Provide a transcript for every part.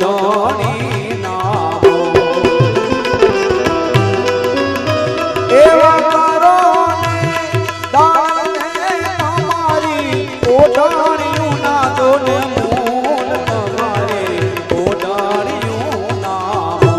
ઓઢણી નામો એવા કરો ને દાન ને તમારી ઓઢણીયું ના દો ને મૂલ તમારી ઓઢણીયું નામો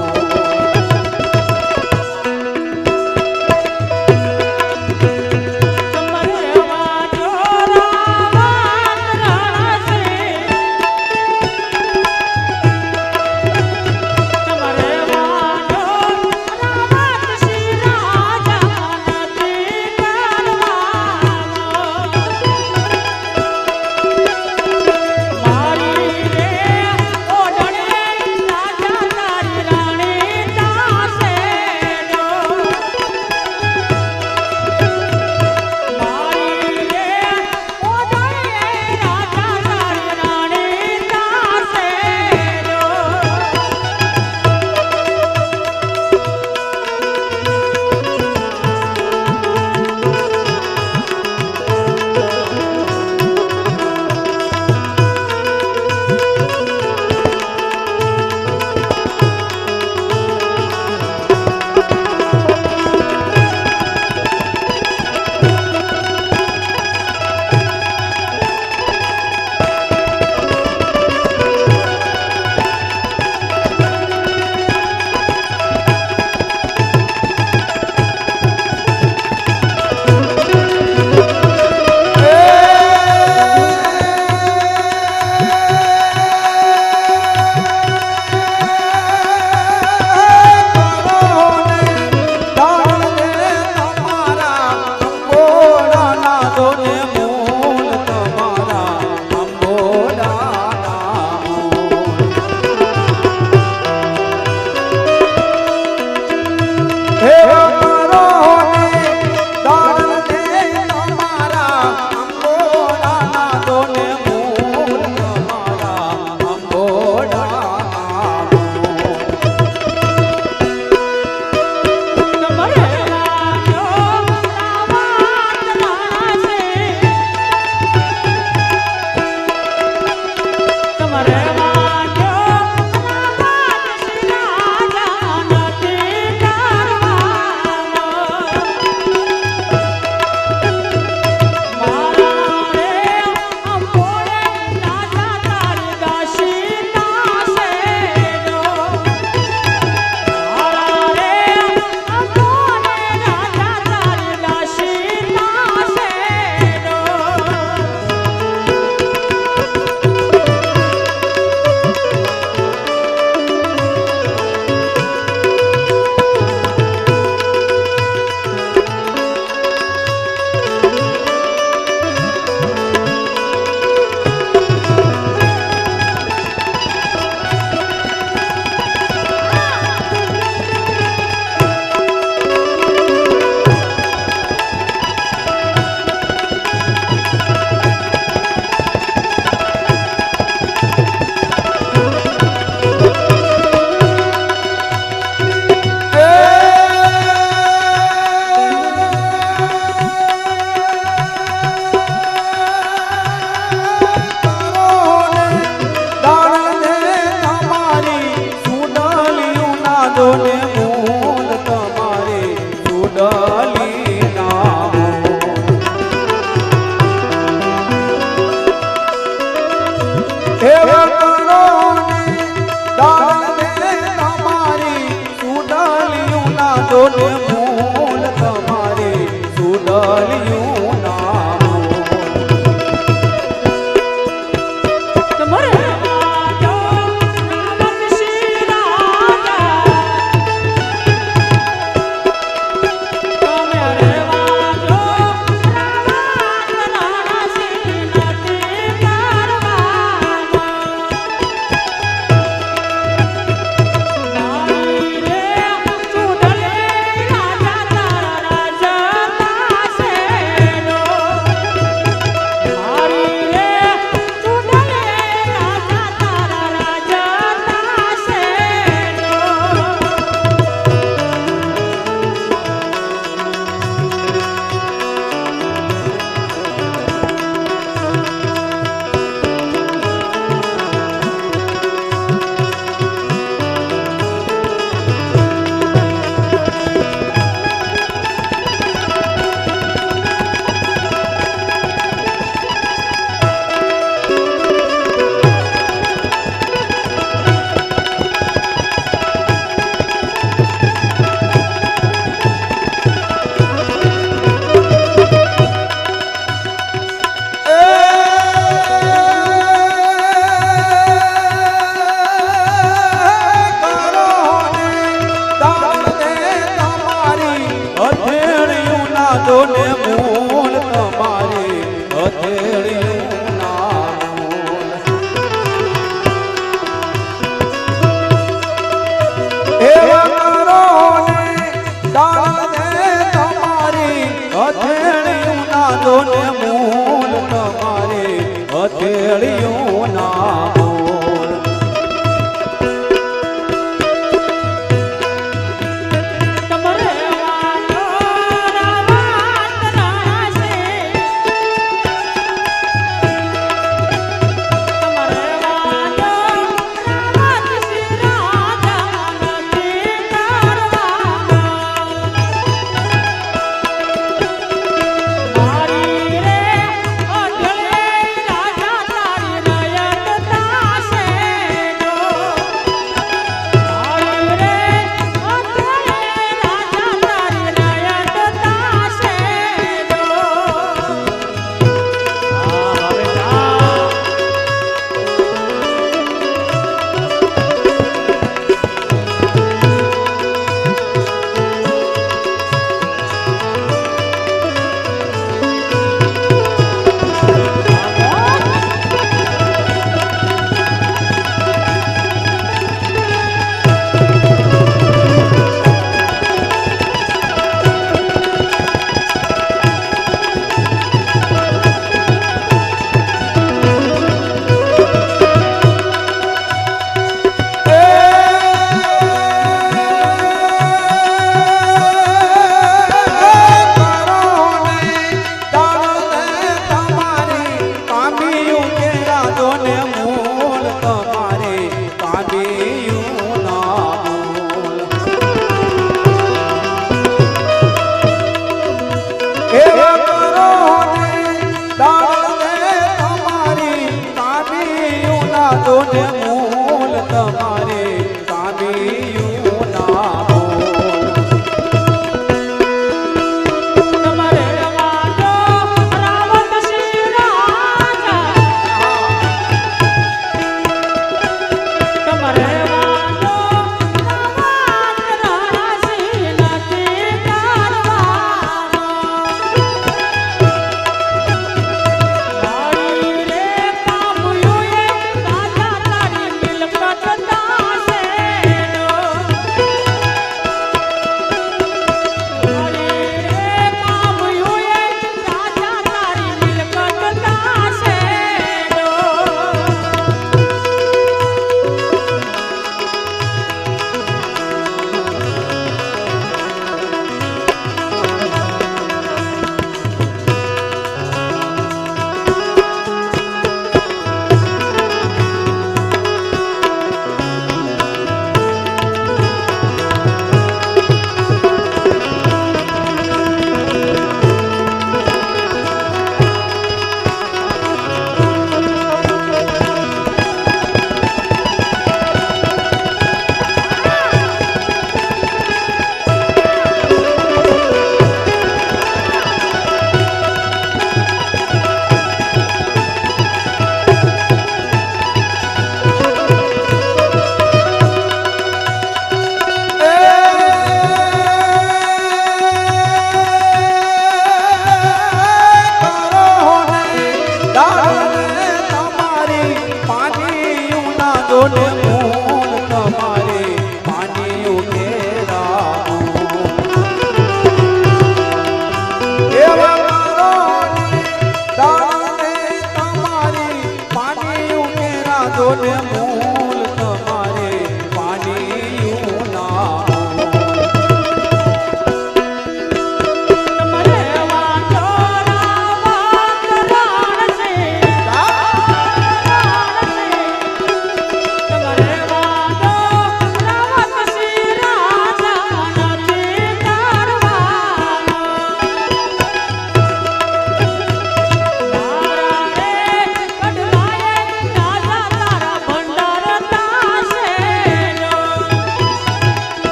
એવા કરો ને દાન દે તમારી હથેળીયું ના દો ને મૂલ તમારી હથેળીયું ના મૂલ મારી રે અઢળે રાજા તારી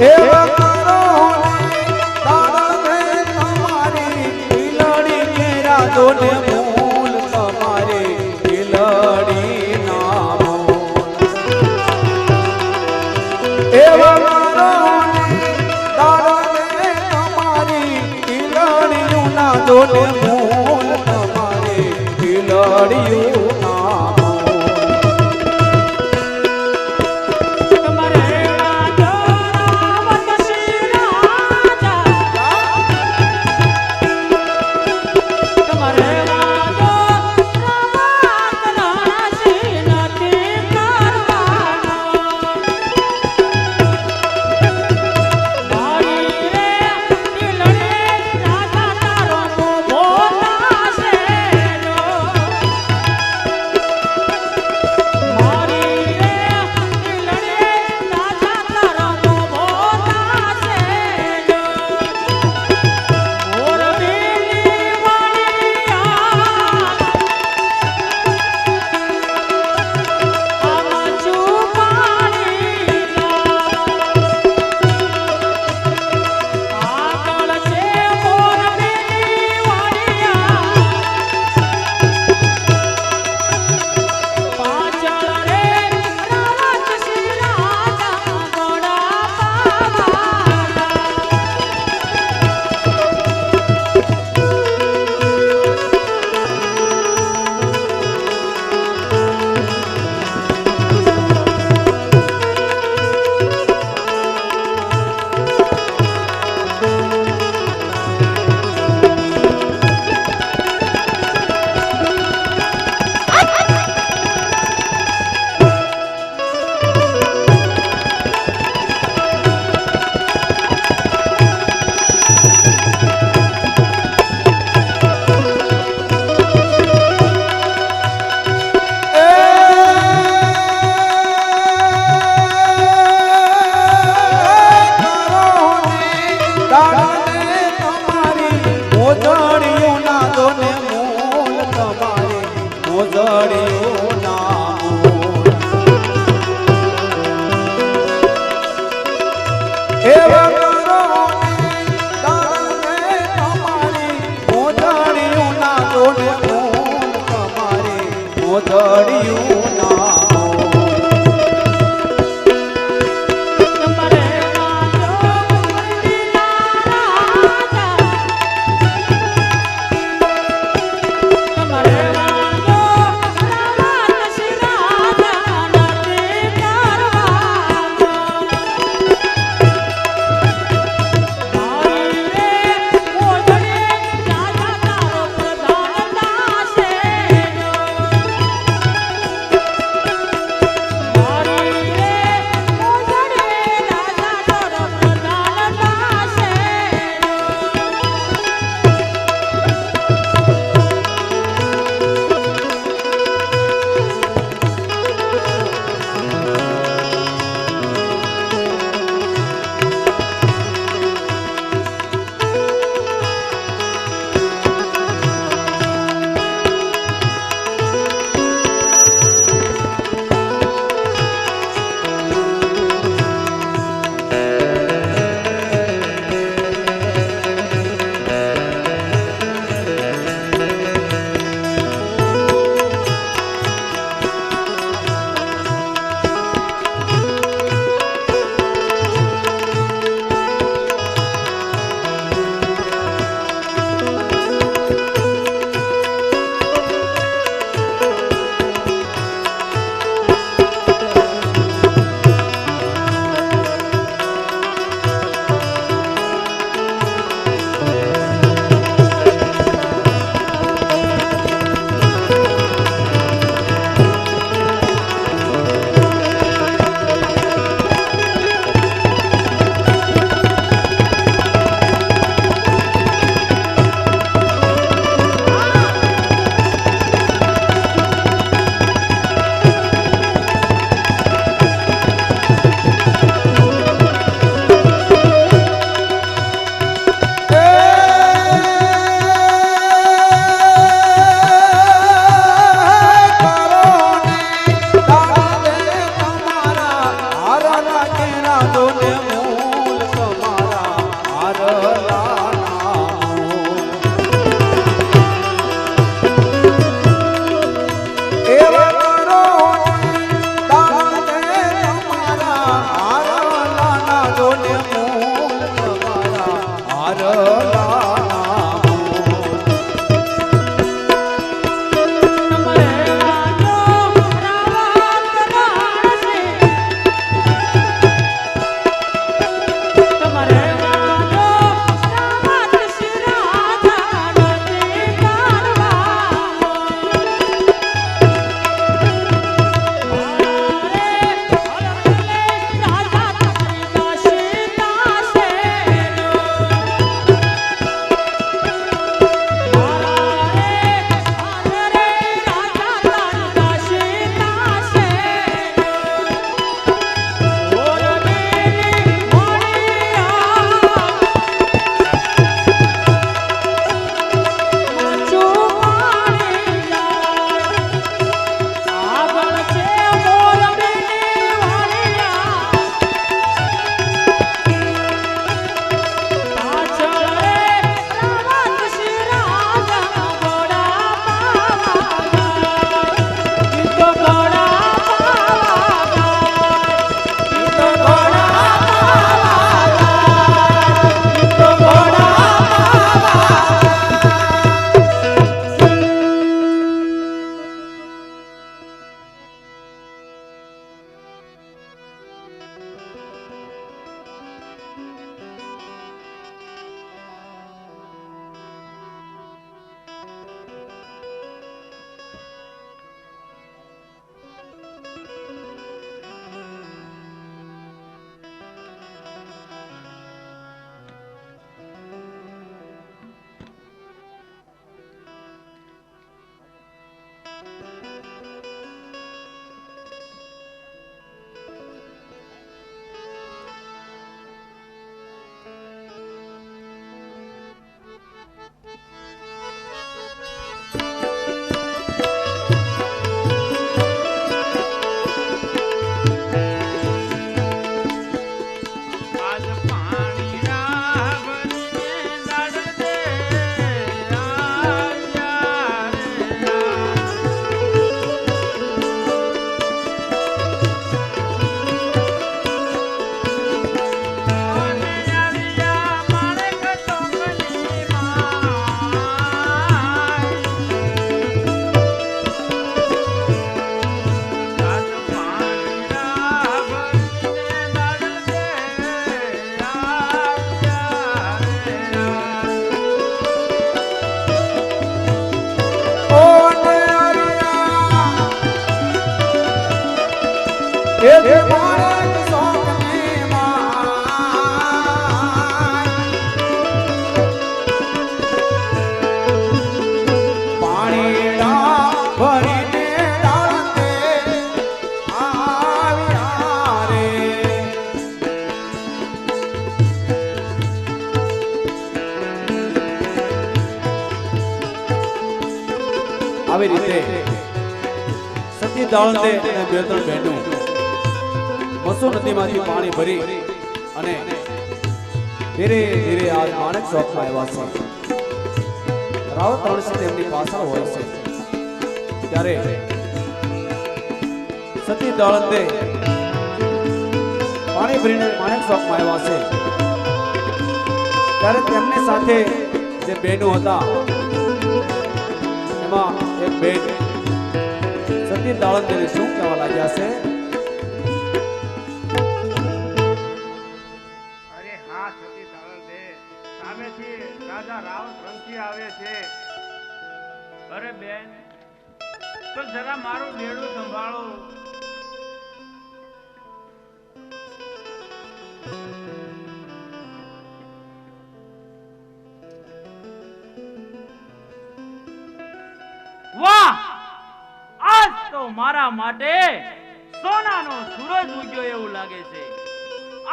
એવા કરો દાડલ દે તમારી પીલડી કે રાજો ને મૂલ તમારી પીલડી ના મૂલ એવા કરો દાડલ દે તમારી પીલડીયું ના જોને મૂલ તમારી પીલડીયું ના મૂલ એ જે માણેક શોખની માય પાણીડા ભરીને ડાળતે આવ્યા રે. આવી રીતે સતી દાળતે અને બે ત્રણ બહેનો મસુ નદીમાંથી પાણી ભરી અને ધીરે ધીરે આ માણેક ચોકમાં આવ્યા છે. રાવત રણસિંહ તેમની પાછળ હોય છે ત્યારે સતી દાળતે પાણી ભરીને માણેક ચોકમાં આવ્યા છે ત્યારે તેમની સાથે જે બહેનો હતા એમાં એક બેન સતી દાળતને શું કહેવા લાગ્યા છે? અરે હા સતી દાળતે, સામેથી રાજા રાવત રણસિંહ આવે છે. અરે બેન, તો જરા મારું બેડું સંભાળો. વાહ, આજ તો મારા માટે સોનાનો સૂરજ ઉગ્યો એવું લાગે છે.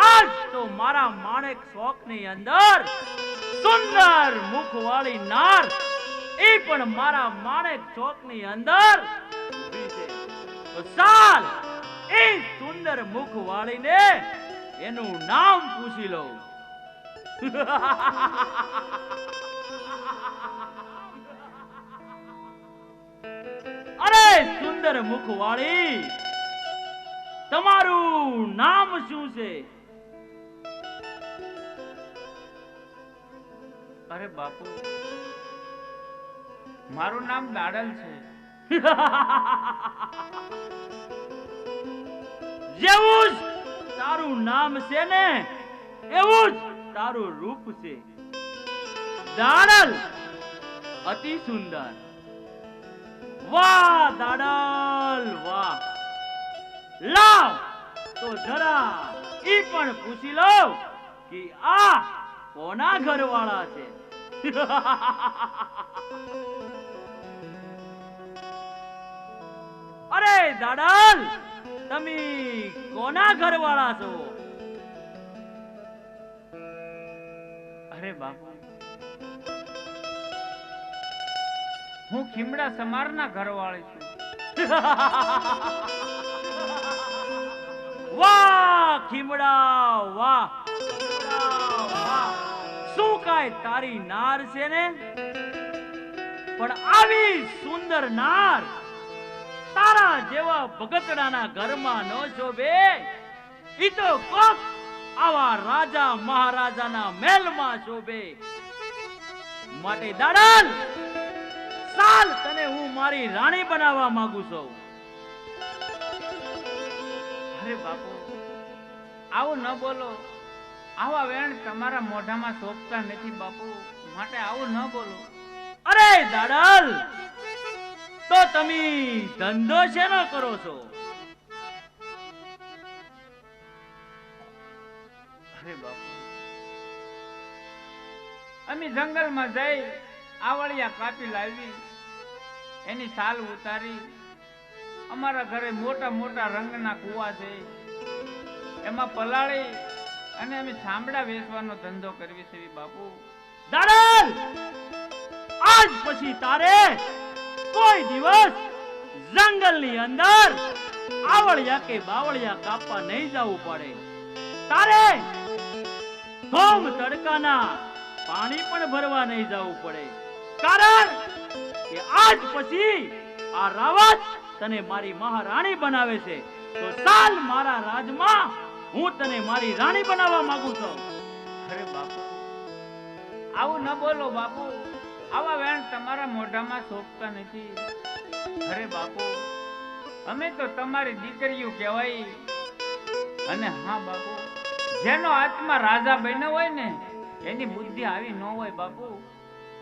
આજ તો મારા માણેક ચોકની અંદર સુંદર મુખવાળી નાર એ પણ મારા માણેક ચોકની અંદર ઊભી છે. તો ચાલ એ સુંદર મુખવાળીને એનું નામ પૂછી લઉં. અરે સુંદર મુખવાળી, તમારું નામ શું છે? અરે બાપુ, મારું નામ દાડલ છે. જેવું જ તારું નામ છે ને એવું જ તારું રૂપ છે. દાડલ અતિ સુંદર. વાહ દાડલ વાહ. લાવ તો જરા ઈ પણ પૂછી લઉં કે આ કોના ઘરવાળા છે? અરે દાડલ, તમે કોના ઘરવાળા છો? અરે બાપુ, હું ખીમડા સમારના ઘરવાળી છું. વાહ ખીમડા વાહ. શું કાય તારી નાર છે ને? પણ આવી સુંદર નાર તારા જેવા ભગતડાના ઘરમાં ન શોભે. ઈ તો કોક આવા રાજા મહારાજાના મહેલમાં શોભે. માટે દાડલ, સાલ તને હું મારી રાણી બનાવવા માંગુ છું. અરે બાપુ, આવું ન બોલો. આવા વેણ તમારા મોઢામાં શોભતા નથી બાપુ, માટે આવું ન બોલો. અરે દાડલ, તો તમે ધંધો શેનો કરો છો? અરે બાપુ, અમે જંગલમાં જઈ આવળિયા કાપી લાવી, એની સાલ ઉતારી અમારા ઘરે મોટા મોટા રંગના કુવા છે એમાં પલાળી અને અમે ચામડા વેચવાનો ધંધો કરવી છે બાપુ. દાડલ, આજ પછી તારે કોઈ દિવસ જંગલની અંદર આવળિયા કે બાવળિયા કાપવા નહીં જવું પડે. તારે ધોમ તડકાના પાણી પણ ભરવા નહીં જવું પડે. કારણ કે આજ પછી આ રાવત તને મારી મહારાણી બનાવે છે. તો ચાલ મારા રાજમાં, હું તને મારી રાણી બનાવવા માંગુ છું. અરે બાપુ, આવું ન બોલો બાપુ. આવા વેણ તમારા મોઢામાં શોભતા નથી. અરે બાપુ, અમે તો તમારી દીકરીઓ કહેવાય. અને હા બાપુ, જેનો આત્મા રાજા બન્યો હોય ને એની બુદ્ધિ આવી ન હોય બાપુ.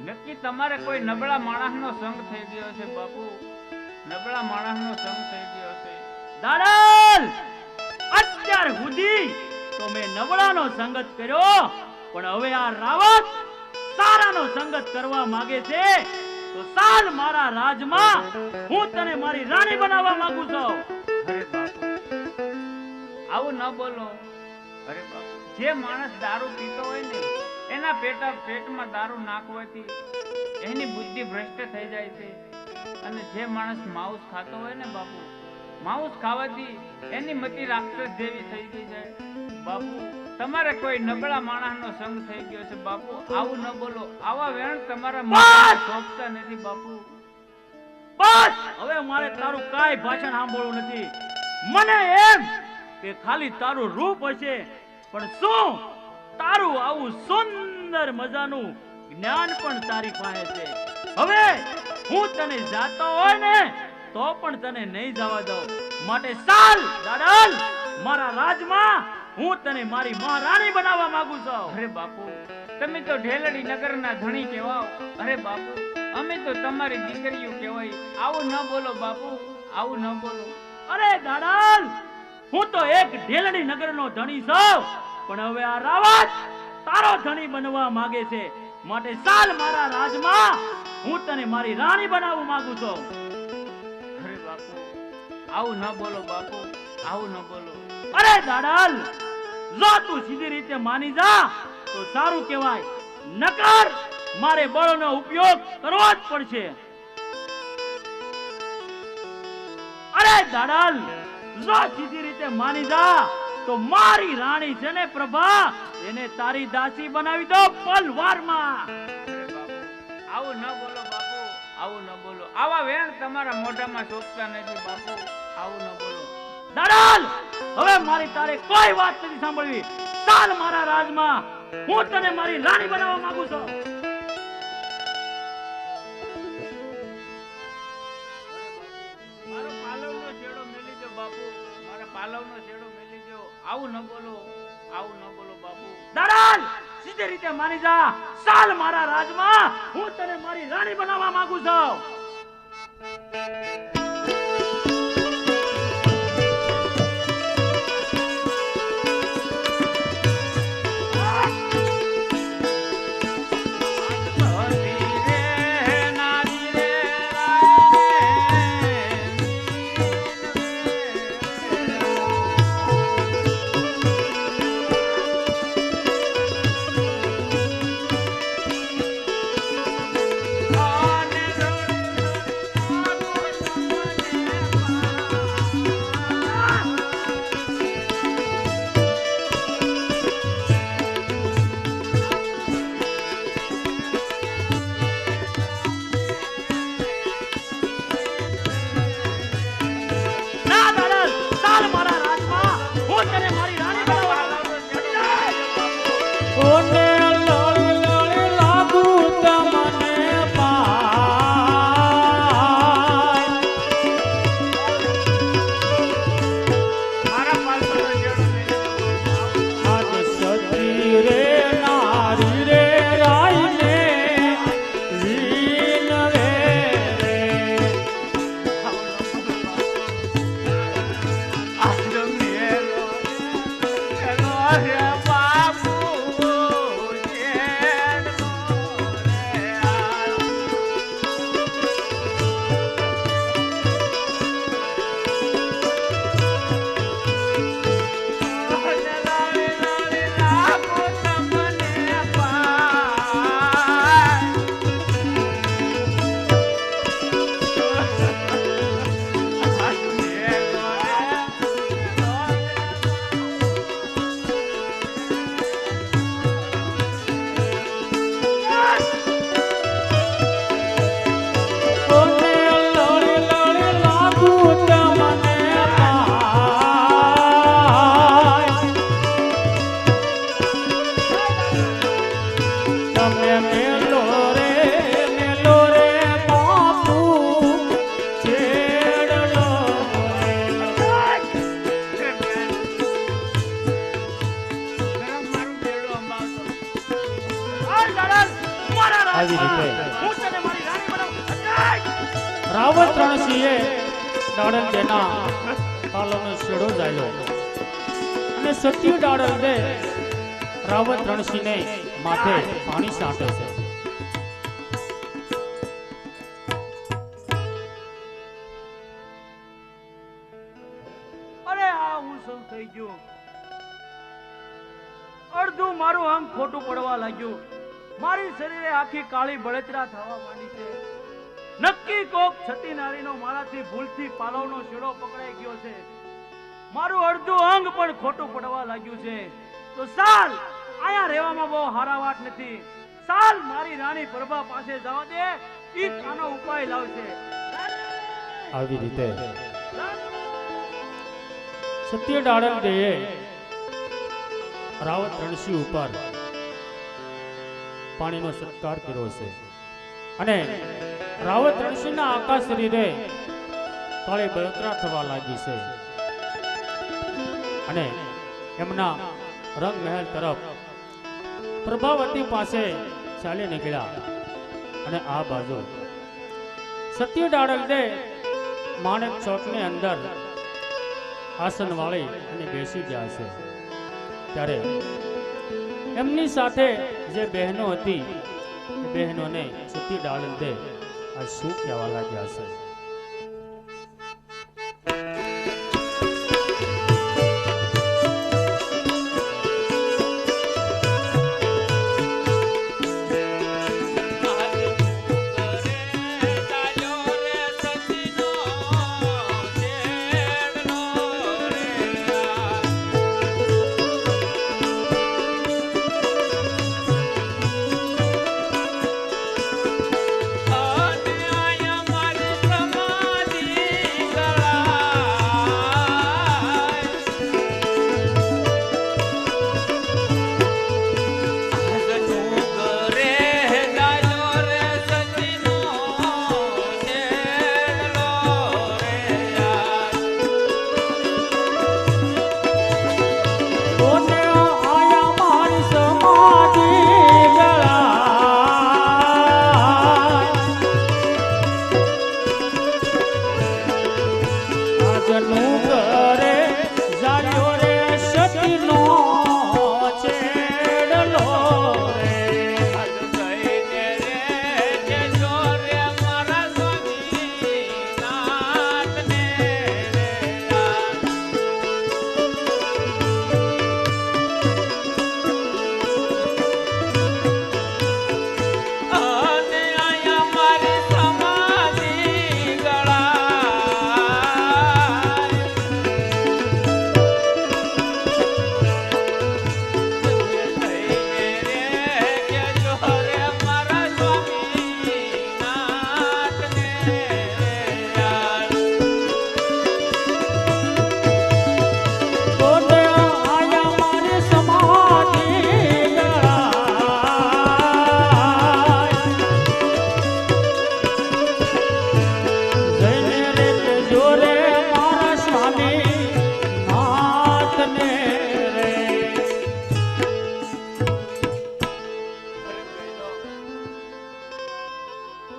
નક્કી તમારે કોઈ નબળા માણસનો સંગ થઈ ગયો છે બાપુ. નબળા માણસનો સંગ થઈ ગયો છે. દાડલ, અત્યાર સુધી તો મેં નબળાનો સંગત કર્યો, પણ હવે આ રાવત સારાનો સંગત કરવા માંગે છે, તો સાલ મારા રાજમાં હું તને મારી રાણી બનાવવા માંગુ છું. અરે બાપુ, આવું ન બોલો. અરે બાપુ, જે માણસ દારૂ પીતો હોય ને એના પેટમાં દારૂ નાખવાથી એની બુદ્ધિ ભ્રષ્ટ થઈ જાય છે, અને જે માણસ માંસ ખાતો હોય ને બાપુ, માંસ ખાવાથી એની મતિ રાક્ષસ જેવી થઈ ગઈ જાય. બાપુ, તમારે કોઈ નબળા માણસનો સંગ થઈ ગયો છે બાપુ, આવું ન બોલો. આવા વેણ તમારા મોઢામાં શોભતા નથી બાપુ. બસ, હવે મારે તારું કાઈ ભાષણ સાંભળવું નથી. મને એમ કે ખાલી તારું રૂપ હશે, પણ શું તારું આવું સુંદર મજાનું જ્ઞાન પણ તારી પાસે છે. હવે હું તને જાતો હોય ને તો પણ તને નહીં જવા દઉં. માટે સાલ દાડલ મારા રાજમાં હું તને મારી મહારાણી બનાવવા માંગુ છું. અરે બાપુ, તમે તો ઢેલડી નગરના ધણી કહેવાઓ. અરે બાપુ, અમે તો તમારી દીકરીઓ કહેવાય. આવું ન બોલો બાપુ, આવું ન બોલો. અરે દાડલ, હું તો એક ઢેલડી નગરનો ધણી છું, પણ હવે આ રાવત તારો ધણી બનવા માંગે છે. માટે સાલ મારા રાજમાં હું તને મારી રાણી બનાવવા માંગુ છું. અરે બાપુ, આવું ન બોલો બાપુ, આવું ન બોલો. અરે દાડલ, જો તું સીધી રીતે માની જા તો સારું કહેવાય, નકર મારે બળનો ઉપયોગ કરવો જ પડશે. અરે દાડલ, જો સીધી રીતે માની જા તો મારી રાણી છે ને પ્રભા, એને તારી દાસી બનાવી દો પલવારમાં. અરે બાપુ, આવું ન બોલો બાપુ, આવું ન બોલો. આવા વેણ તમારા મોઢામાં શોભતા નથી બાપુ, આવું ન બોલો. દાડલ, હવે મારી તારે કોઈ વાત નથી સાંભળવી. ચાલ મારા રાજમાં, હું તને મારી રાણી બનાવવા માંગુ છું. મારો પાલવનો છેડો મેલી દો બાપુ, મારા પાલવનો છેડો મેલી દો. આવું ન બોલો, આવું ન બોલો બાપુ. દાડલ, સીધી રીતે માની જા. ચાલ મારા રાજમાં, હું તને મારી રાણી બનાવવા માંગુ છું. આવી રીતે રાવત રણસિંહે દાડલ તેના પાલવનો છેડો જાયો અને સત્ય ડાળલ દે રાવત રણસિંહને માથે પાણી છાંટે છે. અરે આ હું શું થઈ ગયું? અડધું મારું અંગ ખોટું પડવા લાગ્યું. મારી શરીરે આખી કાળી બળતરા થવા માંડી છે. નક્કી કોક છતી નારીનો મારાથી ભૂલથી પાલવનો શીડો પકડાઈ ગયો છે. મારું અડધું અંગ પણ ખોટું પડવા લાગ્યું છે. તો સાલ આયા રહેવામાં બહુ હારા વાત નથી. સાલ મારી રાણી પ્રભા પાસે જવા દે, ઈ કાનો ઉપાય લાવશે. આવી રીતે સત્ય ડાળલ દે રાવત રણસિંહ ઉપર પાણીનો સત્કાર કર્યો છે અને રાવત રણસિંહના આખા શરીરે કાળી બળતરા થવા લાગી છે અને એમના રંગ મહેલ તરફ પ્રભાવતી પાસે ચાલી નીકળ્યા અને આ બાજુ સત્ય ડાળલ દે માણેક ચોકની અંદર આસન વાળી અને બેસી ગયા છે. ત્યારે એમની સાથે જે બહેનો હતી એ બહેનોને સતી ડાળલ દે આ શું કહેવા લાગ્યા છે.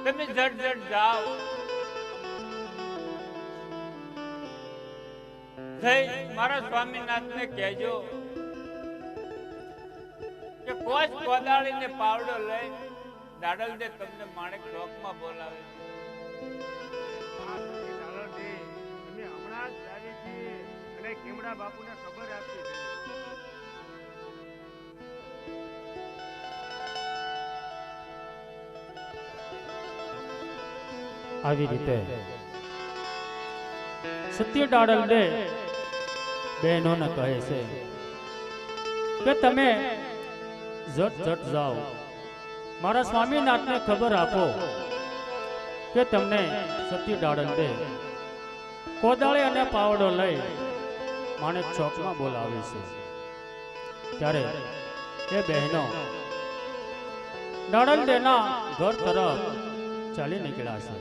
તમે ઝટ ઝટ જાઓ. જય મારા સ્વામીનાથને કહેજો કે કોચ કોદાળીને પાવડો લઈ ડાડલ દે તમને માણેક ચોકમાં બોલાવે. હમણાં જ જાવી છીએ અને કેમડા બાપુને ખબર આપી છે. આવી રીતે સત્ય ડાળલ દે બહેનોને કહે છે કે તમે ઝટ ઝટ જાઓ, મારા સ્વામીનાથને ખબર આપો કે તમને સત્ય ડાળલ દે કોદાળી અને પાવડો લઈ માણેક ચોકમાં બોલાવે છે. ત્યારે એ બહેનો ડાળલ દેના ઘર તરફ ચાલી નીકળ્યા છે.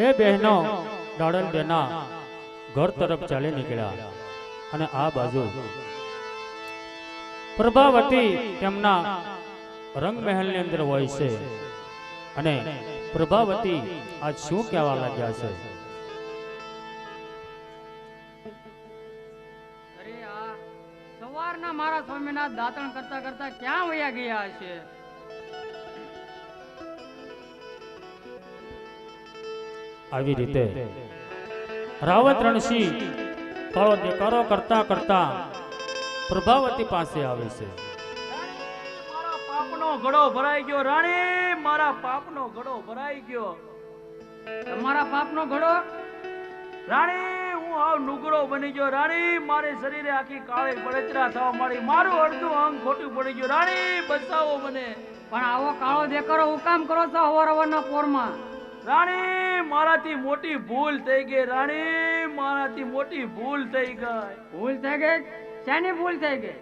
એ બહેનો દાડલ બેના ઘર તરફ ચાલી નીકળ્યા અને આ બાજુ પ્રભાવતી તેમના રંગ મહેલ ની અંદર હોય છે અને પ્રભાવતી આજ શું કહેવા લાગ્યા છે? અરે આ સવારના મારા સ્વામીનાથ દાતણ કરતા કરતા ક્યાં વયા ગયા છે? આવી રીતે રાવત રણસિંહ કાળો દેકારો કરતા કરતા પ્રભાવતી પાસે આવે છે. મારા પાપનો ઘડો ભરાઈ ગયો રાણી, મારા પાપનો ઘડો ભરાઈ ગયો. તમારા પાપનો ઘડો? રાણી હું આવ નુગરો બની ગયો રાણી, મારે શરીરે આખી કાળી બળતરા થવા માંડી, મારું અડધું અંગ ખોટું પડી ગયું રાણી, બચાવો મને. પણ આવો કાળો દેકારો હું કામ કરો છો અવાર અવારના પોરમાં? રાણી મારાથી મોટી ભૂલ થઈ ગઈ રાણી, મારાથી મોટી ભૂલ થઈ ગઈ. ભૂલ થઈ ગઈ? શેની ભૂલ થઈ ગઈ?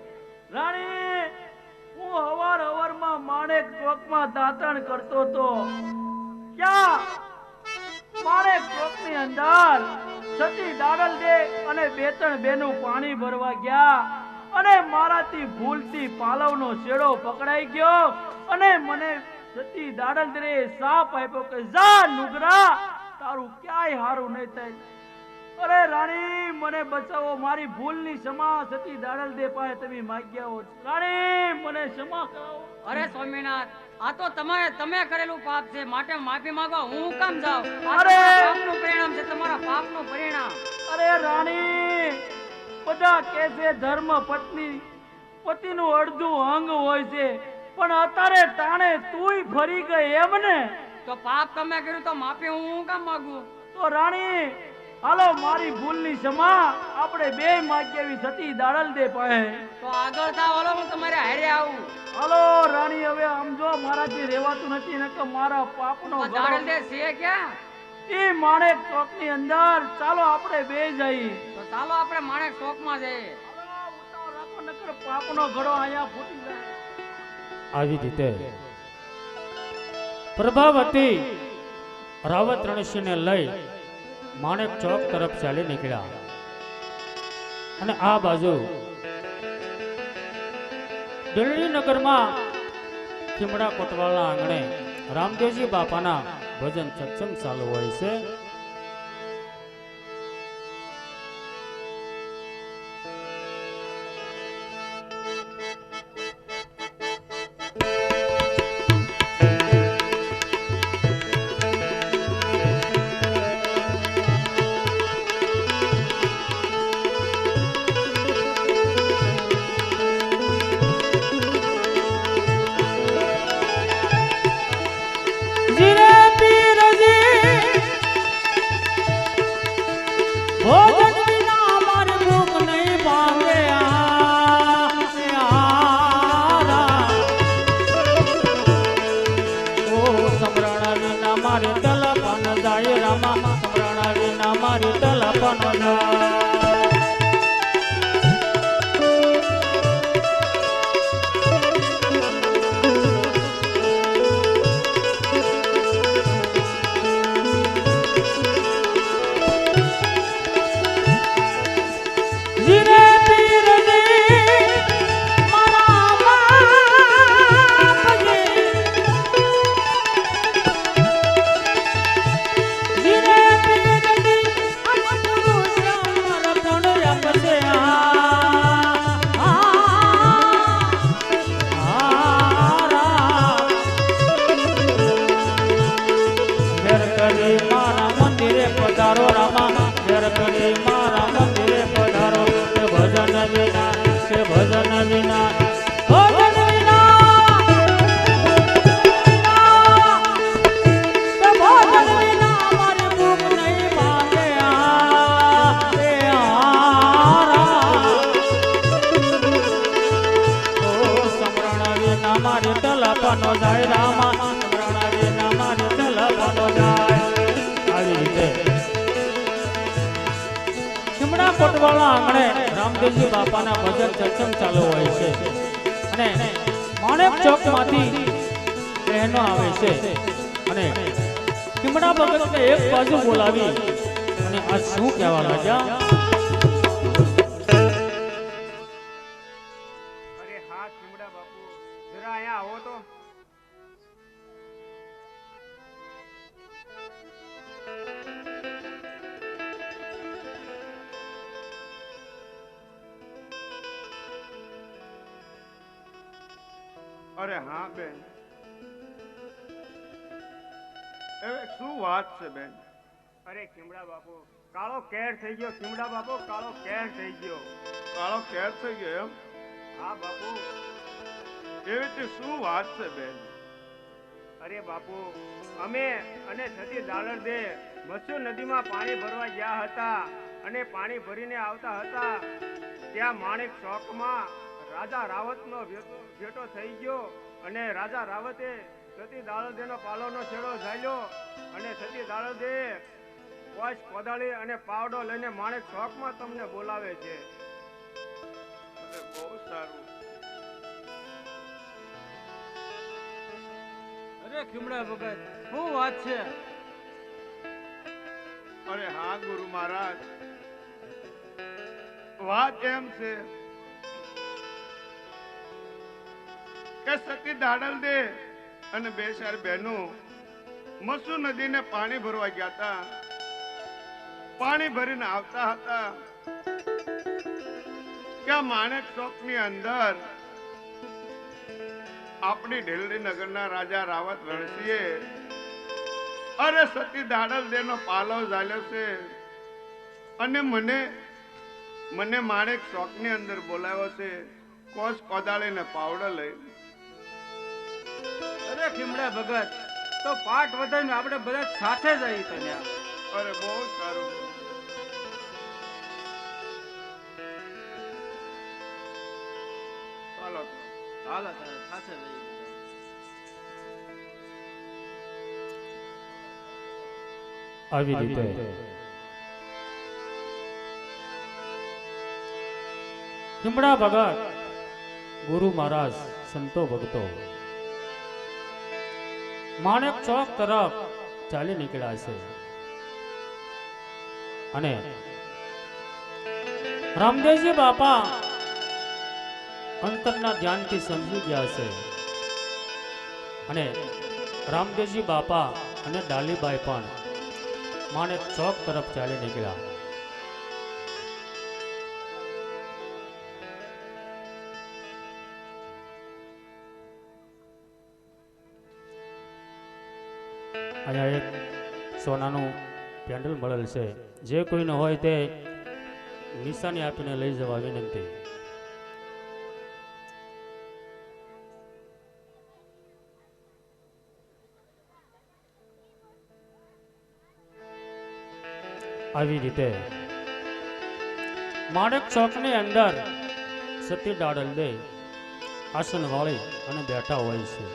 રાણી હું અવારમાં માણેક ચોકમાં દાતણ કરતો તો, ક્યાં માણેક ચોકની અંદર સતી દાડલ દે અને બે ત્રણ બેનું પાણી ભરવા ગયા અને મારાથી ભૂલથી પાલવનો શેડો પકડાઈ ગયો અને મને સતી દાડલ દે સાપ આપ્યો કે જા નુગરા, તારું ક્યાંય હારું નહીં થાય. અરે રાણી મને બચાવો, મારી ભૂલની ક્ષમા સતી દાડલ દે પાસે તમે માગ્યા હો. રાણી મને ક્ષમા કરો. અરે સ્વામીનાથ, આ તો તમે કરેલું પાપ છે, માટે માફી માંગવા હું કામ જાઉં? આ અરે! તમારા પાપનું પરિણામ છે, તમારા પાપનું પરિણામ. અરે રાણી બધા કહે છે ધર્મ પત્ની પતિનું અડધું અંગ હોય છે, પણ અત્યારે તાણે તુંય ફરી ગઈ એમ ને? તો પાપ તમે કર્યું તો માફી હું કામ માંગુ? તો રાણી હાલો મારી ભૂલની ક્ષમા આપણે બે માગ્યાવી સતી દાડલ દે પાસે. તો આગળ થાવ, હાલો હું તમારે હારે આવું. હાલો રાણી હવે આમ જો મારાથી રહેવાતું નથી, નકર મારા પાપનો આ દાડલ દે છે ક્યાં? એ માણેક ચોકની અંદર, ચાલો આપણે બે જઈએ. તો ચાલો આપણે માણેક ચોકમાં જઈએ. હાલો, ઉતાવળ રાખો, નકર પાપનો ઘડો અહીંયા ફૂટી જાય. આવી રીતે પ્રભાવતી રાવત રણસિંહને લઈ માણેક ચોક તરફ ચાલી નીકળ્યા અને આ બાજુ દિલ્હી નગરમાં ચીમડા કોટવાલના આંગણે રામદેવજી બાપાના ભજન સત્સંગ ચાલુ હોય છે. કોટવાળા આંગણે રામદેવજી બાપાના ભજન સત્સંગ ચાલુ હોય છે અને માણેક ચોકમાંથી બહેનો આવે છે અને કિમડા ભગતને એક બાજુ બોલાવી અને આ શું કહેવા લાગ્યા? અરે હા ખીમડા બાપુ, જરા અહીંયા આવો તો. અરે હા બેન, હવે શું વાત છે બેન? અરે ખીમડા બાપુ, કાળો કેર થઈ ગયો. ખીમડા બાપુ, કાળો કેર થઈ ગયો. કાળો કેર થઈ ગયો એમ? હા બાપુ. એવી તે શું વાત છે બેન? અરે બાપુ, અમે અને સતી દાલર દે મચ્છુ નદીમાં પાણી ભરવા ગયા હતા અને પાણી ભરીને આવતા હતા ત્યાં માણેક ચોકમાં રાજા રાવતનો ભેટો થઈ ગયો અને રાજા રાવતે સતી દાળદેનો પાલોનો છેડો ઝાલ્યો અને સતી દાળદે કોશ કોદાળી અને પાવડો લઈને માણેક ચોકમાં તમને બોલાવે છે. અરે બહુ સારું. અરે ખીમડા ભગત, શું વાત છે? અરે હા ગુરુ મહારાજ, વાત એમ છે કે સતી દાડલ દે અને બે ચાર બહેનો મસુ નદીને પાણી ભરવા ગયા હતા. પાણી ભરીને આવતા હતા ત્યાં માણેક ચોકની અંદર આપણી ઢેલડી નગરના રાજા રાવત રણસિંહે અરે સતી દાડલ દેનો પાલો ઝાલ્યો છે અને મને માણેક ચોકની અંદર બોલાવ્યો છે કોસ કોદાળી ને પાવડો લઈ. અરે ખીમડા ભગત, તો પાઠ વધારીને આપણે બધા સાથે જઈએ ત્યાં. અરે બહુ સારું. ચાલો હાલો તારે સાથે જઈએ. આવી રીતે કિમડા ભગત, ગુરુ મહારાજ, સંતો ભક્તો માણેક ચોક તરફ ચાલી નીકળ્યા છે અને રામદેવજી બાપા અંતરના ધ્યાનથી સમજી ગયા છે અને રામદેવજી બાપા અને ડાલીબાઈ પણ માણેક ચોક તરફ ચાલી નીકળ્યા. અહીંયા એક સોનાનું પેન્ડલ મળેલ છે, જે કોઈને હોય તે નિશાની આપીને લઈ જવા વિનંતી. આવી રીતે માણેક ચોકની અંદર સતી દાડલ દે આસન વાળી અને બેઠા હોય છે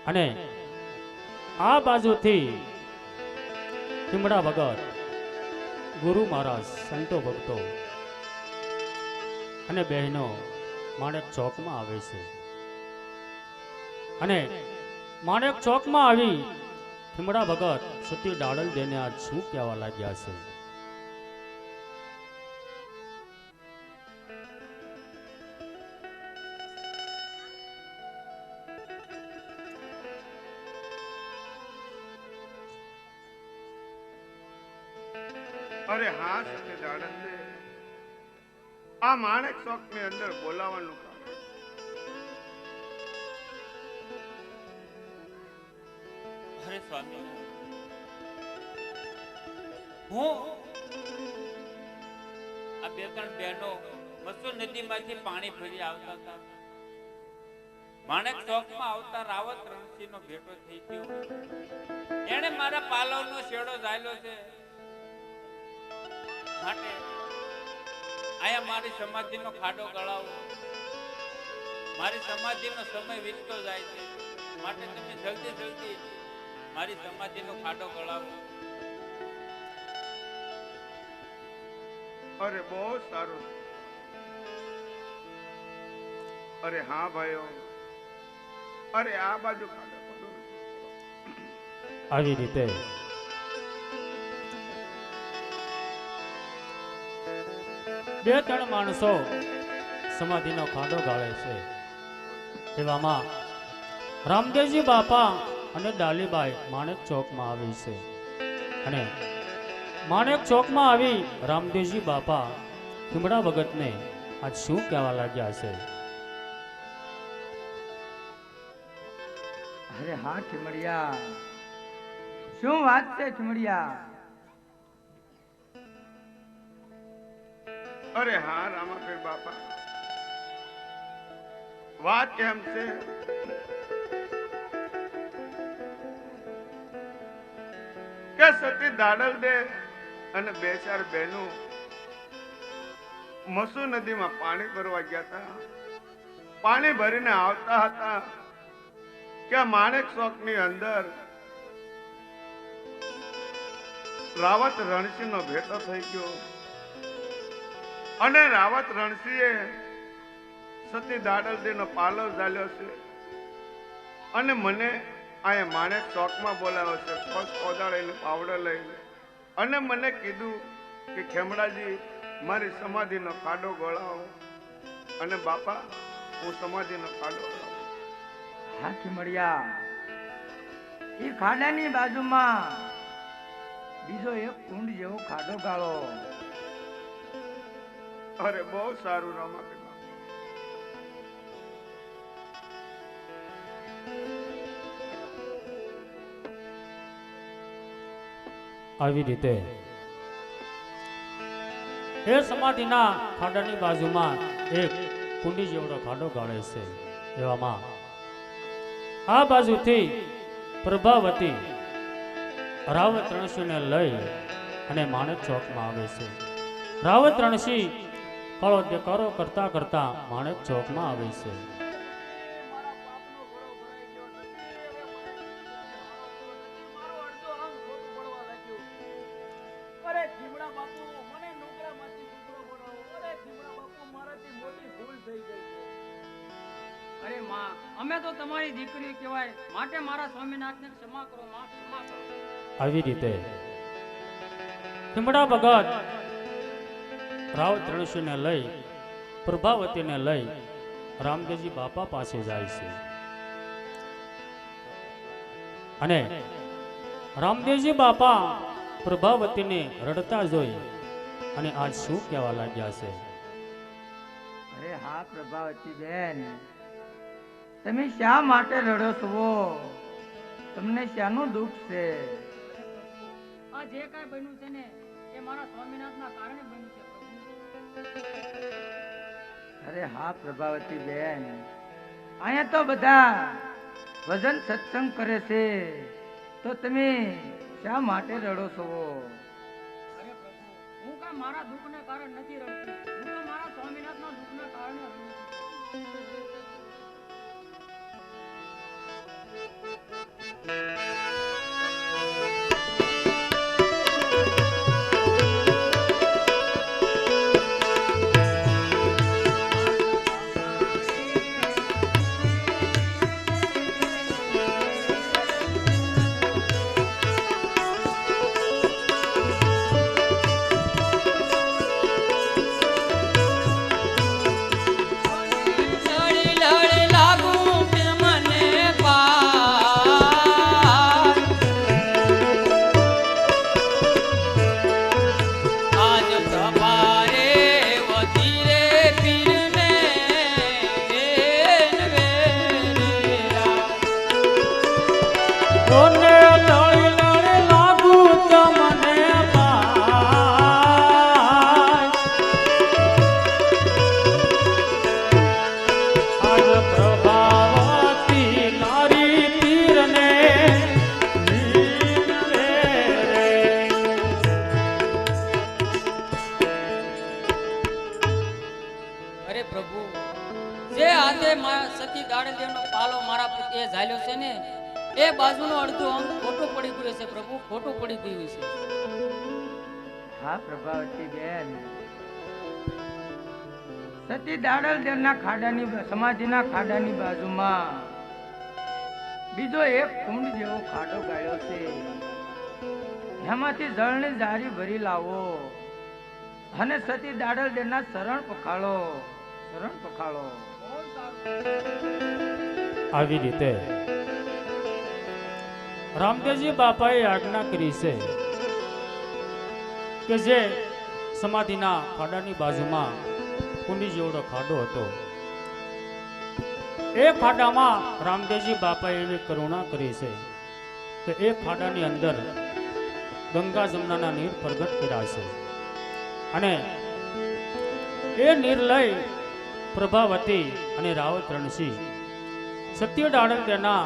અને આ બાજુથી કિમડા ભગત, ગુરુ મહારાજ, સંતો ભક્તો અને બહેનો માણેક ચોકમાં આવે છે અને માણેક ચોકમાં આવી કિમડા ભગત સતી દાડલ દેને આજ શું કહેવા લાગ્યા છે? અરે હા સતી દાડલ દે, આ માણેક ચોક ની અંદર બોલાવાનું કારણ અરે સ્વામી, હું આ બે ત્રણ બહેનો મસૂર નદીમાંથી પાણી ભરી આવતા હતા. માણેક ચોકમાં આવતા રાવત રણસિંહ નો ભેટો થઈ ગયો. એને મારા પાલવનો શેડો ઝાલ્યો છે માટે આયા મારી સમાધિનો ખાડો ગળાવો. મારી સમાધિનો સમય વીતતો જાય છે માટે તમે જલ્દી જલ્દી મારી સમાધિનો ખાડો ગળાવો. અરે બહુ સારું. અરે હા ભાઈઓ, અરે આ બાજુ ખાડો પડો. આવી રીતે બે ત્રણ માણસો સમાધિનો ખાડો ગાળે છે. એવામાં રામદેવજી બાપા અને ડાલીબાઈ માણેક ચોકમાં આવી છે. અને માણેક ચોકમાં આવી રામદેવજી બાપા ટીમડા ભગતને આજ શું કહેવા લાગ્યા છે? અરે હા ઠીમડિયા, શું વાત છે ઠીમડિયા? અરે હા રામાપીર બાપા, વાત કેમ છે? કે સતી દાડલ દે અને બે ચાર બહેનો મસુ નદીમાં પાણી ભરવા ગયા હતા. પાણી ભરીને આવતા હતા કે માણેક ચોકની અંદર રાવત રણસિંહ નો ભેટો થઈ ગયો અને રાવત રણસિંહે સતી દાડલદી નો પાલવ ઝાલ્યો છે અને મને અહીંયા માણેક ચોકમાં બોલાવ્યો છે, ફસ કોદાળીને પાવડો લઈને, અને મને કીધું કે ખેમડાજી મારી સમાધિનો ખાડો ગળાવો. અને બાપા હું સમાધિનો ખાડો ગળાવું. હા ઠીમડિયા, એ ખાડાની બાજુમાં બીજો એક કુંડ જેવો ખાડો ગાળો. અરે બહુ સારું રામાપીર બાપા. આવી રીતે એ સમાધિના ખાડાની બાજુમાં એક કુંડી જેવડો ખાડો ગાળે છે. એવામાં આ બાજુથી પ્રભાવતી રાવત રણસિંહને લઈ અને માણેક ચોકમાં આવે છે. રાવત રણસિંહ કાળો દેકારો કરતા કરતા માણેક ચોકમાં આવે છે. અરે માં, અમે તો તમારી દીકરી કહેવાય, માટે મારા સ્વામીનાથને ક્ષમા કરો માં, ક્ષમા કરો. આવી રીતે ટીમડા ભગત રાવત રણસિંહને લઈ પ્રભાવતીને લઈ રામદેવજી બાપા પાસે જાય છે. અને રામદેવજી બાપા પ્રભાવતીને રડતા જોઈ અને આજ શું કહેવા લાગ્યા છે? અરે હા પ્રભાવતી બેન, તમે શા માટે રડો છો? તમને શાનું દુઃખ છે? આ જે કાંઈ બન્યું છે ને એ મારા સ્વામીનાથના કારણે બન્યું છે પ્રભુ. અરે હા પ્રભાવતી બેન, અહીંયા તો બધા ભજન સત્સંગ કરે છે, તો તમે શા માટે રડો છો? અરે પ્રભુ, હું કાંઈ મારા દુઃખને કારણે નથી રડતી, હું તો મારા સ્વામીનાથના દુઃખને કારણે રડું છું. એ બાજુનો અડધો અંગ ખોટો પડી ગયો છે પ્રભુ, ખોટું પડી ગયું છે. હા પ્રભાવતી બેન, સતી દાડલ દેવના ખાડાની સમાધિના ખાડાની બાજુમાં બીજો એક કુંડ જેવો ખાડો ગાળ્યો છે, એમાંથી જળની જારી ભરી લાવો અને સતી દાડલ દેના શરણ પખાળો, શરણ પખાળો. આવી રીતે રામદેવજી બાપાએ આજ્ઞા કરી છે કે જે સમાધિના ખાડાની બાજુમાં કુંડી જેવડો ખાડો હતો, એ ખાડામાં રામદેવજી બાપાએ એવી કરુણા કરી છે કે એ ખાડાની અંદર ગંગા જમનાના નીર પ્રગટ કર્યા છે અને એ નીર લઈ પ્રભાવતી અને રાવત રણસિંહ સત્ય ડાળક તેના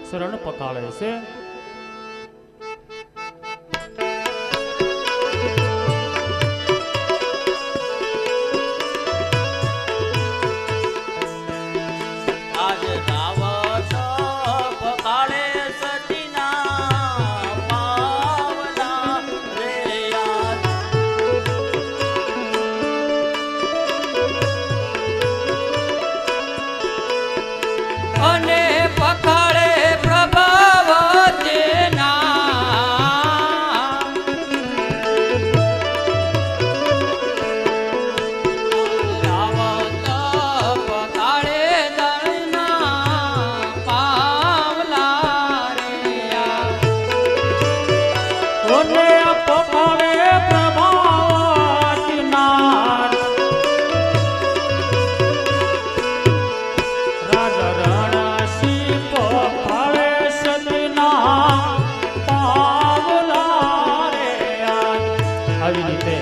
શરણ પખાળે છે. અને પખાળે પ્રભાવતીના રાવત પખાળે દળના પાવલા રે ઓને પખાળે પ્રભાવતીના રાજા રણસિંહ પખાળે સતીના પાવલા રે. આવી રીતે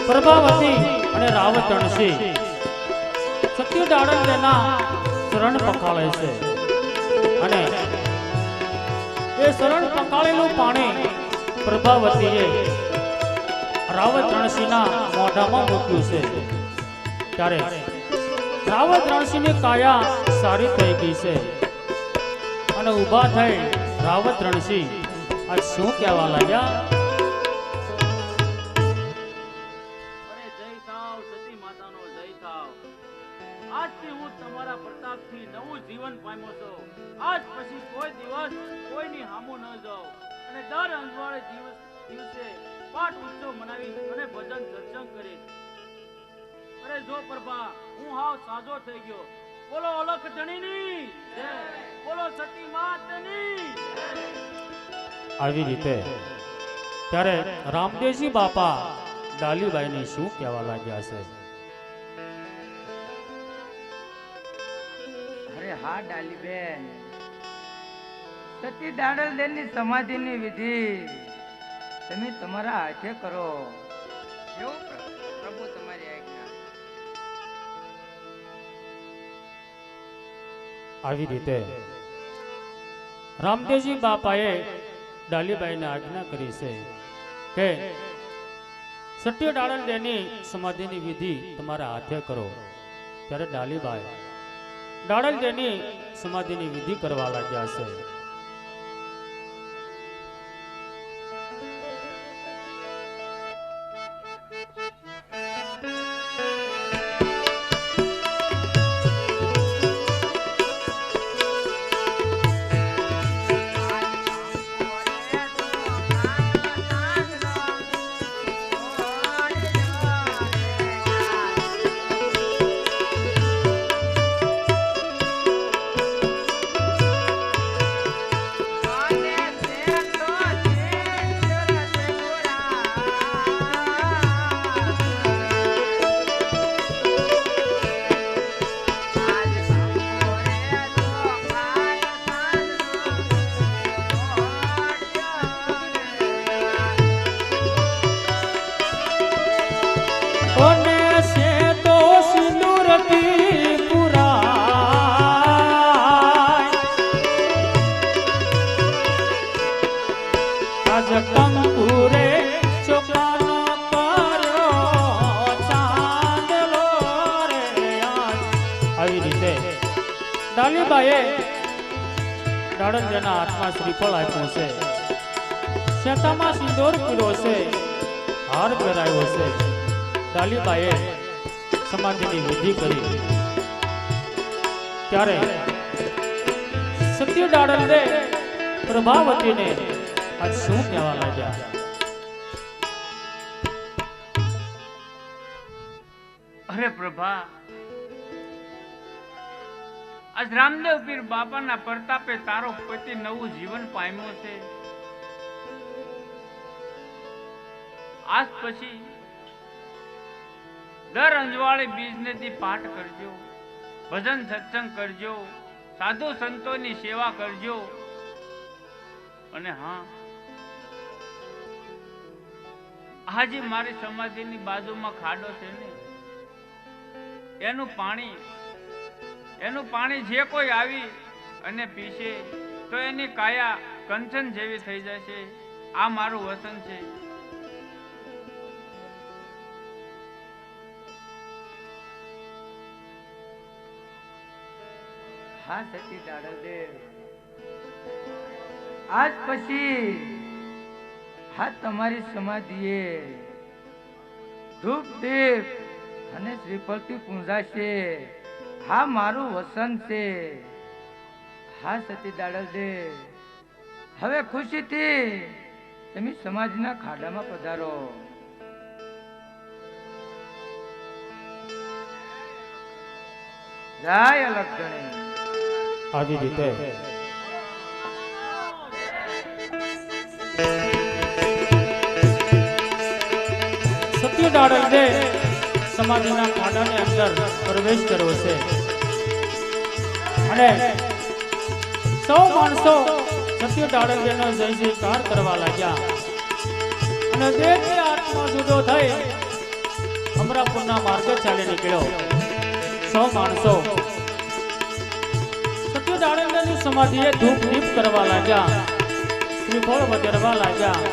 પ્રભાવતી અને રાવત રણસિંહ સત્ય ડાળક તેના શરણ પખાળે છે અને એ શરણ પખાળેલું પાણી પ્રભાવતીએ રાવત રણસિંહના મોઢામાં મૂક્યું છે. ત્યારે રાવત રણસિંહની કાયા સારી થઈ ગઈ છે અને ઊભા થઈ રાવત રણસિંહ આજ શું કહેવા લાગ્યા? અરે જય થાવ સતી માતાનો જય થાવ. આજથી હું તમારા પ્રતાપથી નવું જીવન પામ્યો છું. આજ પછી કોઈ દિવસ કોઈની હામું ન જાઉં અને દર અંજવાળે દિવસે પાઠ ઉત્સવ મનાવી અને ભજન સત્સંગ કરીશ. અરે જો પ્રભા, હું હાવ સાજો થઈ ગયો. બોલો અલખ ધણીની જય, બોલો સતી માતની જય. આવી રીતે ત્યારે રામદેવજી બાપા ડાલીબાઈને શું કહેવા લાગ્યા છે? અરે હા ડાલીબેન, સતી દાડલ દેની સમાધિની વિધિ તમે તમારા હાથે કરો. એવું પ્રભુ તમારી આજ્ઞા. આવી રીતે રામદેવજી બાપાએ ડાલીબાઈને આજ્ઞા કરી છે કે સત્ય ડાળક દેની સમાધિની વિધિ તમારા હાથે કરો. ત્યારે ડાલીબાઈ ડાળક દેની સમાધિની વિધિ કરવા લાગ્યા છે. ડાલીબાઈએ ડાળંજાના હાથમાં શ્રીફળ આપ્યું છે, શેતામાં સિંદૂર પીરો છે, હાર પહેરાયો છે. ડાલીબાઈએ સમાધિની વિધિ કરી ત્યારે સત્ય ડાળલ દે પ્રભાવતીને આજ શું કહેવા લાગ્યા? અરે પ્રભા, આજ રામદેવ પીર બાપાના પ્રતાપે તારો પતિ નવું જીવન પામ્યો છે. આજ પછી દર અંજવાળે બીજનેથી પાઠ કરજો, ભજન સત્સંગ કરજો, સાધુ સંતોની સેવા કરજો. અને હા, આજે મારી સમાધિની બાજુમાં ખાડો છે ને, એનું પાણી જે કોઈ આવી અને પીશે તો એની કાયા કંચન જેવી થઈ જશે. આ મારું વસન છે. હા સતી ડાળલ દેવ, આજ પછી હા તમારી સમાધિએ ધૂપ દીપ અને શ્રીફળથી પૂંજાશે. હા મારું વસન છે. હા સતી ડાળલ દેવ, હવે ખુશીથી તમે સમાજના ખાડામાં પધારો. જય અલગધણી. આવી રીતે સત્ય ડાળલ દે સમાધિના ખાડાની અંદર પ્રવેશ કર્યો છે અને સૌ માણસો સત્ય ડાળલ દેનો જય જયકાર કરવા લાગ્યા અને દેહથી આત્મા જુદો થઈ અમરાપુરના માર્ગે ચાલી નીકળ્યો. સૌ માણસો સત્ય ડાળલ દેની સમાધિએ ધૂપ દીપ કરવા લાગ્યા, શ્રીફળ વધેરવા લાગ્યા,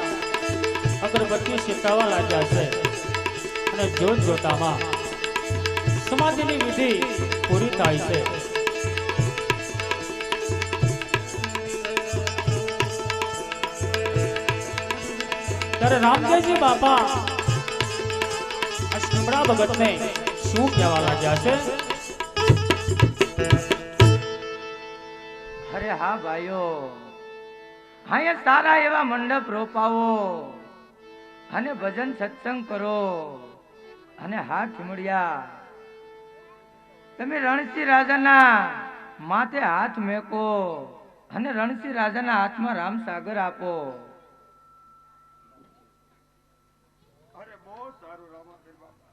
અગરબત્તી શેકાવા લાગ્યા છે અને જોત જોતામાં સમાધિની વિધિ પૂરી થાય છે. ત્યારે રામદેવજી બાપા આ શિમળા ભગતને શું કહેવા લાગ્યા છે? અરે હા ભાઈઓ, અહીંયા સારા એવા મંડપ રોપાવો અને ભજન સત્સંગ કરો. અને હા ખીમડિયા, તમે રણસિંહ રાજાના માથે હાથ મેકો અને રણસિંહ રાજાના હાથમાં રામ સાગર આપો. અરે બહુ સારું રામાપીર બાપા.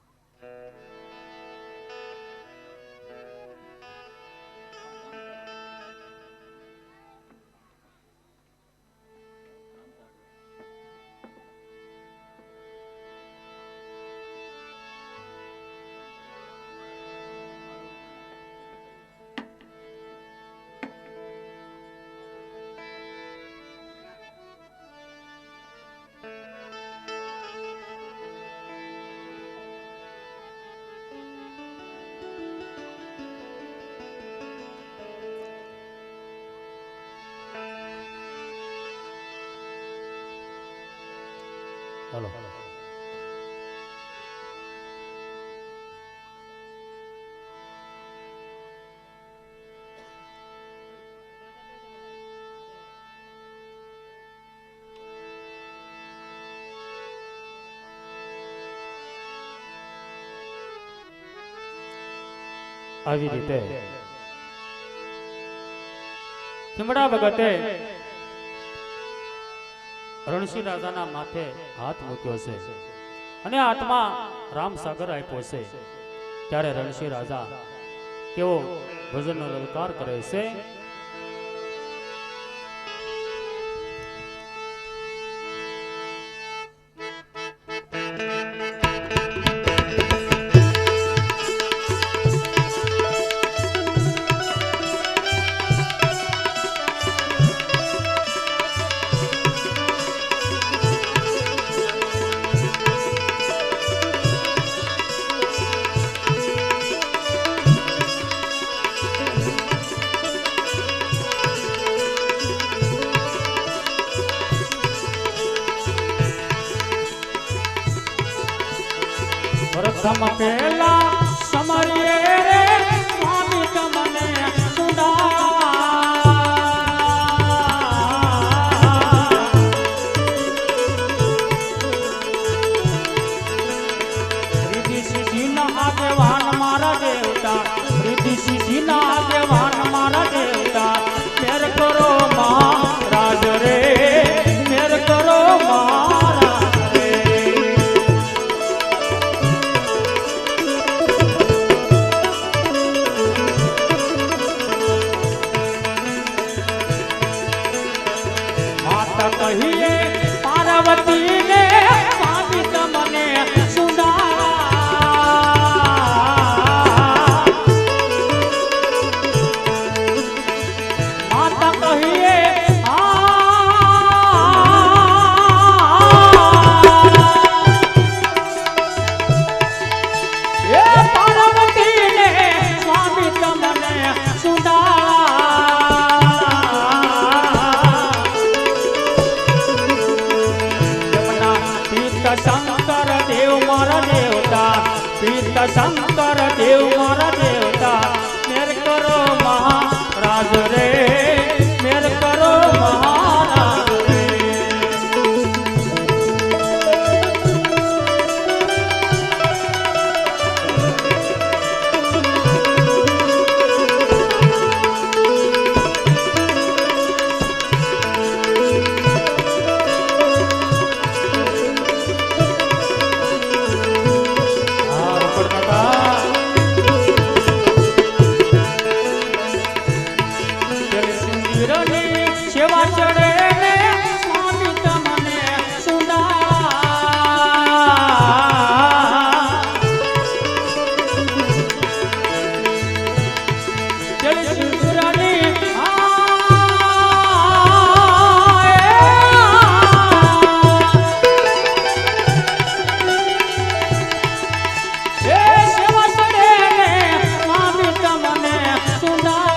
ચાલો આવી રીતે ચમડા ભગતે રણસિંહ રાજાના માથે હાથ મૂક્યો છે અને હાથમાં રામ સાગર આપ્યો છે. ત્યારે રણસિંહ રાજા કેવો ભજનનો લલકાર કરે છે. પ્રથમ પેલા સમરીએ રે સ્વામી તમને સુડા શંકર દેવ મારા દેવતા મેર કરો મહારાજ રે મેર કરો મહારાજ રે સેવા ચડે ને સ્વામી તમને સુના જળ સિંદૂરની સેવા ચડે ને સ્વામી તમને સુના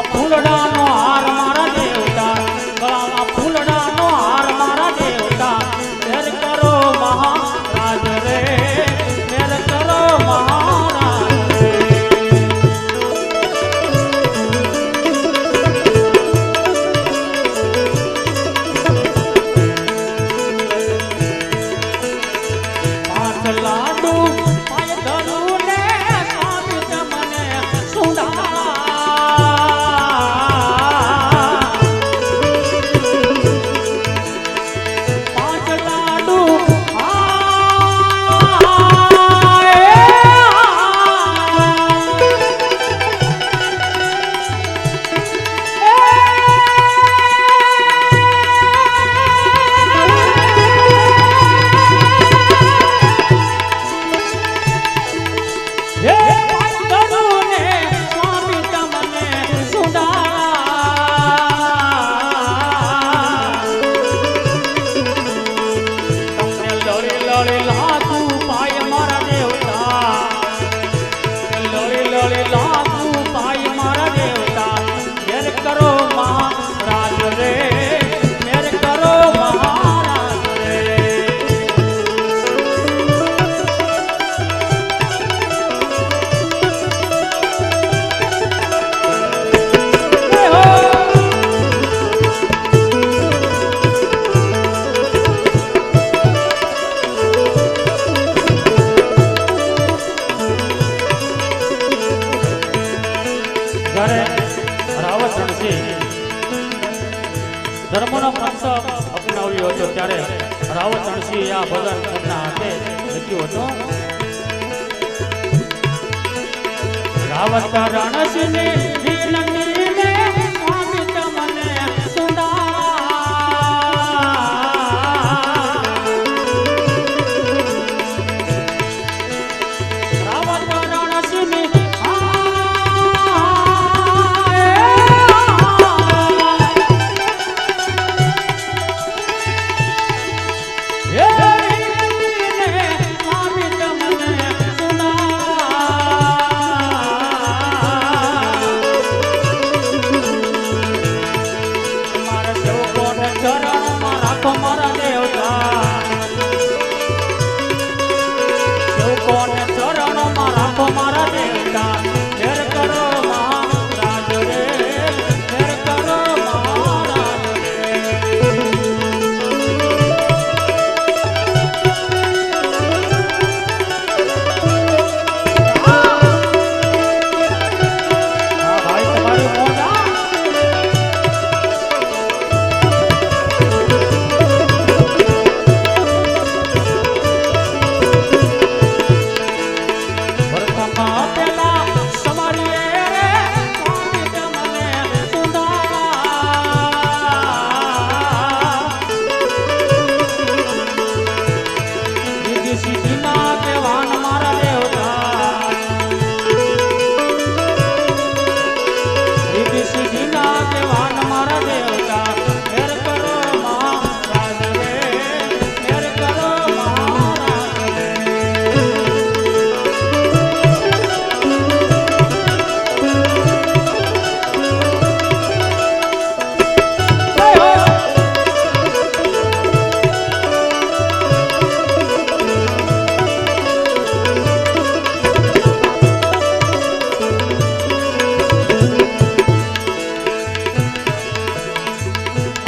ફૂલડાનો હાર મારા દેવતા ગળામાં ફૂલડાનો હાર મારા દેવતા મેર કરો મહારાજ રે મેર કરો મહારાજ રે પાંચ લાડુ પાય ધરું ને સ્વામી તમને સુંદા ધર્મનો પંથ અપનાવ્યો હતો ત્યારે રાવતણસિંહ આ ભગવાન એમના હાથે લખ્યું હતું રાવત રણસિંહની વિનંતીને સ્વામી તમને સુંદા રાવત રણસિંહની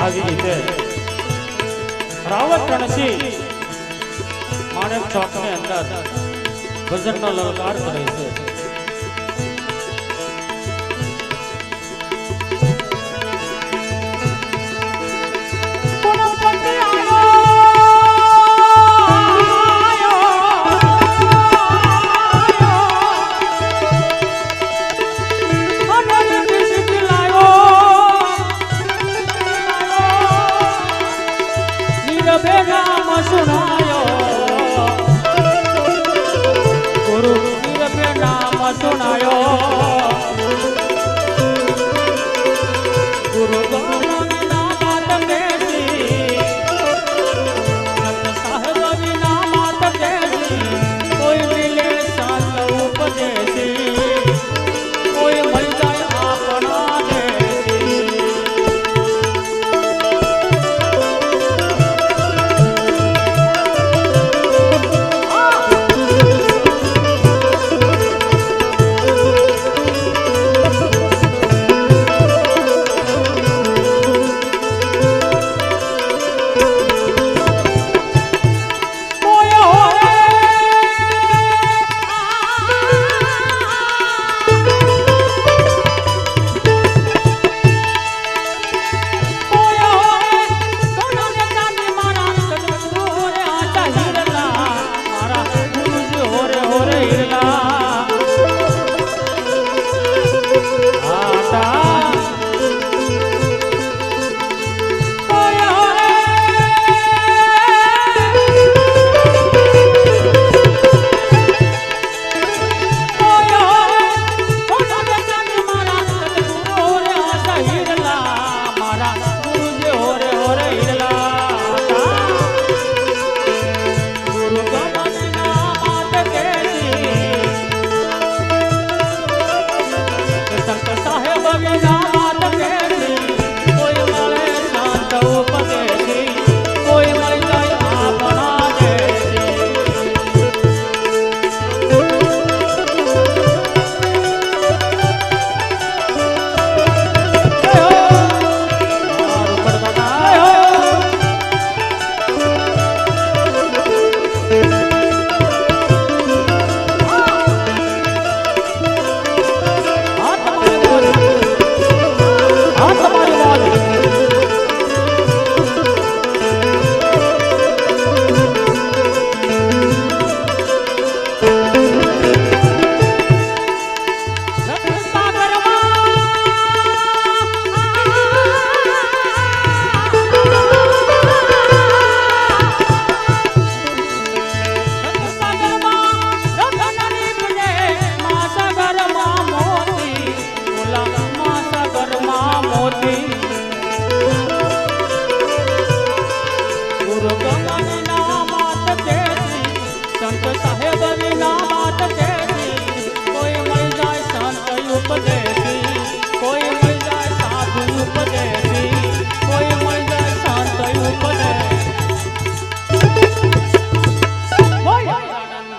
આવી રીતે રાવત રણસિંહ માણેક ચોકની અંદર ભજનનો લલકાર કરે છે.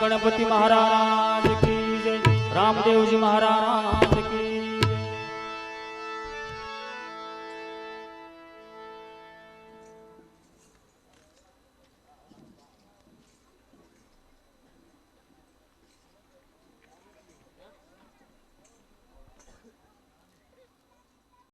गणपति महाराज की जय, रामदेव जी महाराज